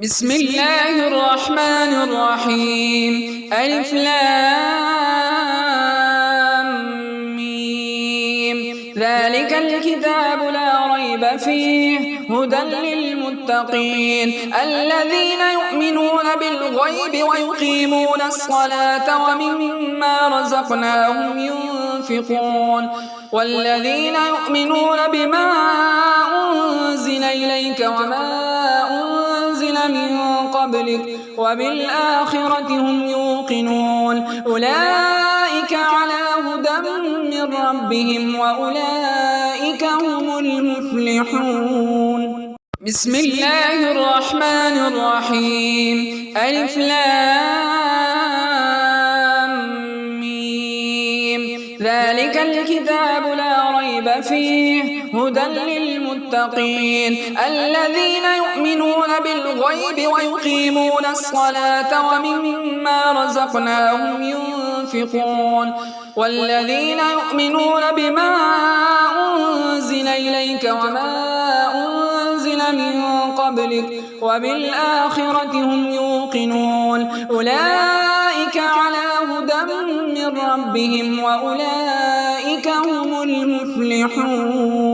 بسم الله الرحمن الرحيم. ألف لام ميم. ذلك الكتاب لا ريب فيه هدى للمتقين الذين يؤمنون بالغيب ويقيمون الصلاة ومما رزقناهم ينفقون والذين يؤمنون بما أنزل إليك وما من قبلك وبالآخرة هم يوقنون أولئك على هدى من ربهم وأولئك هم المفلحون. بسم الله الرحمن الرحيم. ألف لام ميم. ذلك الكتاب لا ريب فيه هدى للمتقين الذين يؤمنون بالغيب ويقيمون الصلاة ومما رزقناهم ينفقون والذين يؤمنون بما أنزل إليك وما أنزل من قبلك وبالآخرة هم يوقنون أولئك على هدى من ربهم وأولئك هم المفلحون.